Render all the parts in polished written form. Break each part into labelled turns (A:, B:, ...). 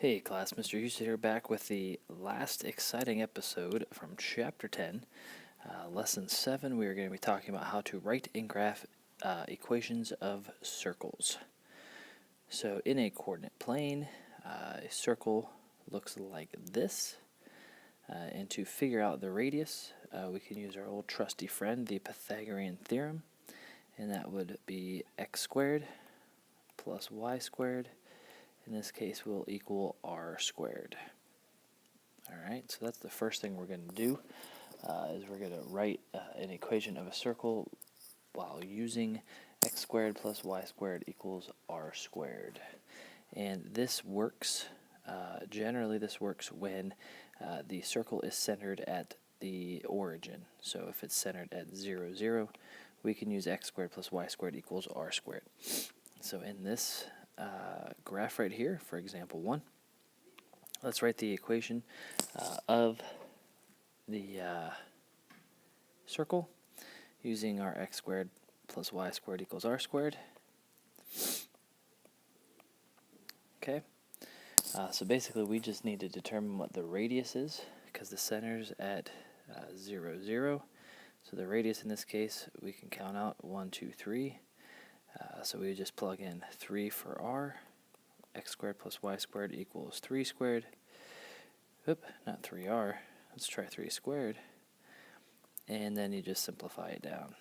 A: Hey class, Mr. Houston here, back with the last exciting episode from Chapter 10. Lesson 7, we are going to be talking about how to write and graph equations of circles. So in a coordinate plane, a circle looks like this. And to figure out the radius, we can use our old trusty friend, the Pythagorean theorem. And that would be x squared plus y squared. In this case, will equal r squared. Alright, so that's the first thing we're going to do, is we're going to write an equation of a circle while using x squared plus y squared equals r squared. And this works, generally this works when the circle is centered at the origin. So if it's centered at 0, 0, we can use x squared plus y squared equals r squared. So in this graph right here, for example 1, let's write the equation of the circle using our x squared plus y squared equals r squared. Okay, so basically we just need to determine what the radius is, because the center's at 0, 0. So the radius in this case, we can count out 1, 2, 3. So we just plug in 3 for r. X squared plus y squared equals 3 squared. Oop, not 3r. Let's try 3 squared. And then you just simplify it down.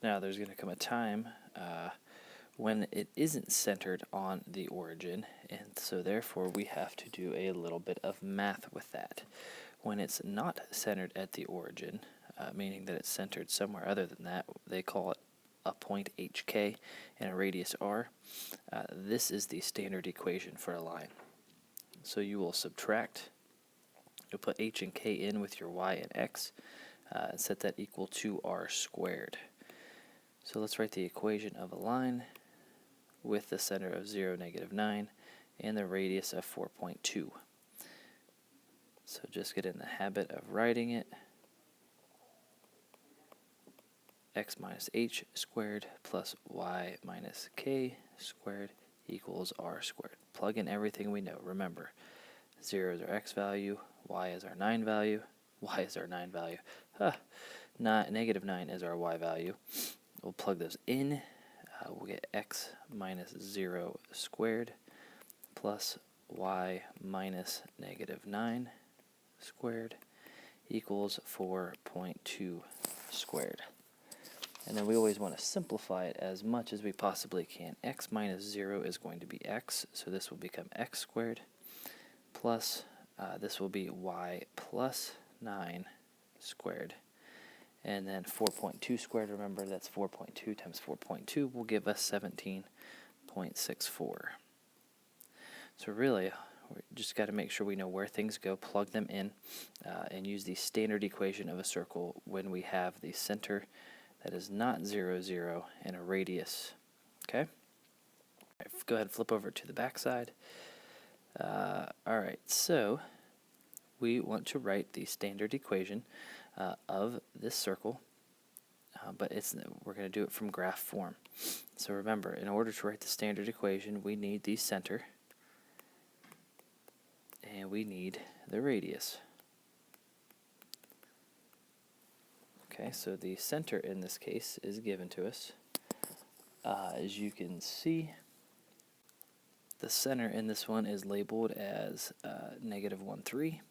A: Now there's going to come a time when it isn't centered on the origin, and so therefore we have to do a little bit of math with that. When it's not centered at the origin, meaning that it's centered somewhere other than that, they call it a point hk and a radius r. This is the standard equation for a line. So you will subtract, you'll put h and k in with your y and x, and set that equal to r squared. So let's write the equation of a line with the center of 0, negative 9, and the radius of 4.2. So just get in the habit of writing it. X minus h squared plus y minus k squared equals r squared. Plug in everything we know. Remember, 0 is our x value, y is our 9 value, negative 9 is our y value. We'll plug those in. We'll get x minus 0 squared plus y minus negative 9 squared equals 4.2 squared. And then we always want to simplify it as much as we possibly can. X minus 0 is going to be x, so this will become x squared, plus this will be y plus 9 squared. And then 4.2 squared, remember that's 4.2 times 4.2 will give us 17.64. So really, we just got to make sure we know where things go, plug them in, and use the standard equation of a circle when we have the center that is not 0, 0 and a radius. Okay? All right, go ahead and flip over to the back side. Alright, so we want to write the standard equation of this circle, but we're going to do it from graph form. So remember, in order to write the standard equation, we need the center, and we need the radius. Okay, so the center in this case is given to us. As you can see, the center in this one is labeled as negative 1, 3.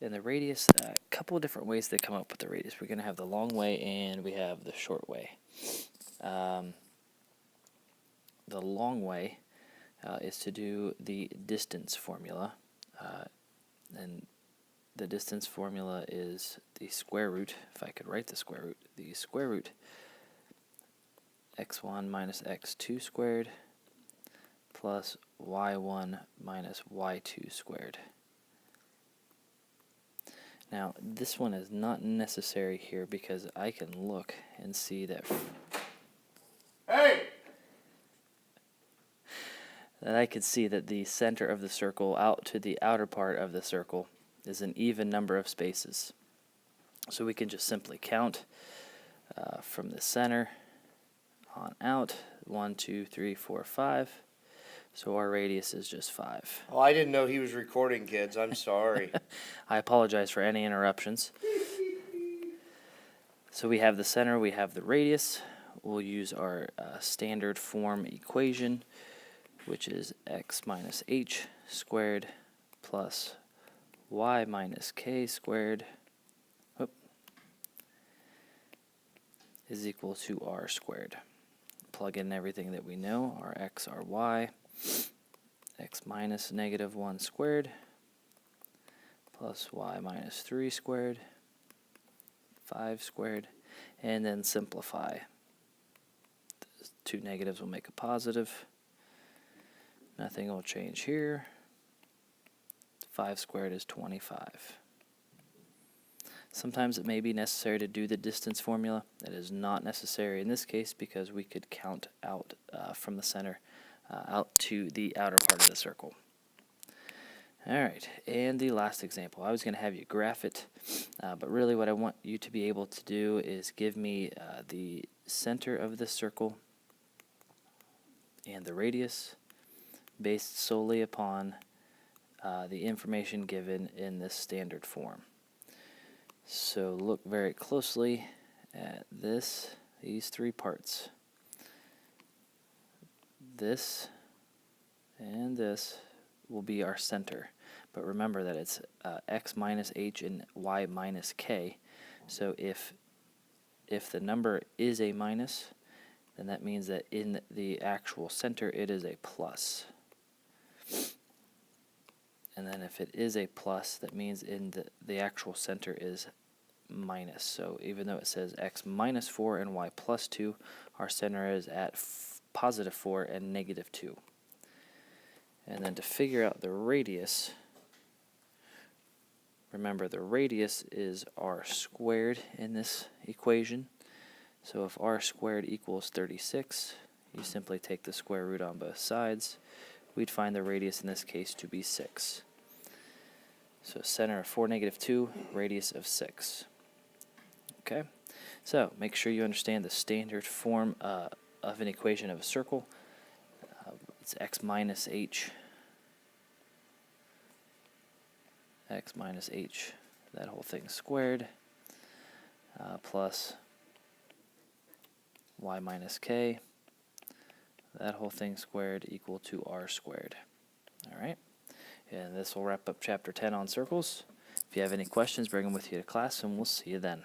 A: And the radius, a couple of different ways to come up with the radius. We're going to have the long way and we have the short way. The long way is to do the distance formula. And the distance formula is the square root, if I could write the square root, x1 minus x2 squared plus y1 minus y2 squared. Now, this one is not necessary here because I can look and see that I could see that the center of the circle out to the outer part of the circle is an even number of spaces. So we can just simply count from the center on out. 1, 2, 3, 4, 5. So our radius is just 5.
B: Oh, I didn't know he was recording, kids. I'm sorry.
A: I apologize for any interruptions. So we have the center, we have the radius. We'll use our standard form equation, which is x minus h squared plus y minus k squared is equal to r squared. Plug in everything that we know, our x, our y, x minus negative 1 squared plus y minus 3 squared, 5 squared, and then simplify. The two negatives will make a positive. Nothing will change here. 5 squared is 25. Sometimes it may be necessary to do the distance formula. That is not necessary in this case because we could count out from the center out to the outer part of the circle. Alright, and the last example. I was going to have you graph it, but really what I want you to be able to do is give me the center of the circle and the radius based solely upon the information given in this standard form. So look very closely at these three parts. This and this will be our center. But remember that it's x minus h and y minus k. So if the number is a minus, then that means that in the actual center it is a plus. And then if it is a plus, that means in the actual center is minus. So even though it says x minus 4 and y plus 2, our center is at positive 4 and negative 2. And then to figure out the radius, remember the radius is r squared in this equation. So if r squared equals 36, you simply take the square root on both sides. We'd find the radius in this case to be 6. So center of 4, negative 2, radius of 6. Okay, so make sure you understand the standard form of an equation of a circle. It's x minus h, that whole thing squared, plus y minus k, that whole thing squared, equal to r squared. All right, and this will wrap up Chapter 10 on circles. If you have any questions, bring them with you to class, and we'll see you then.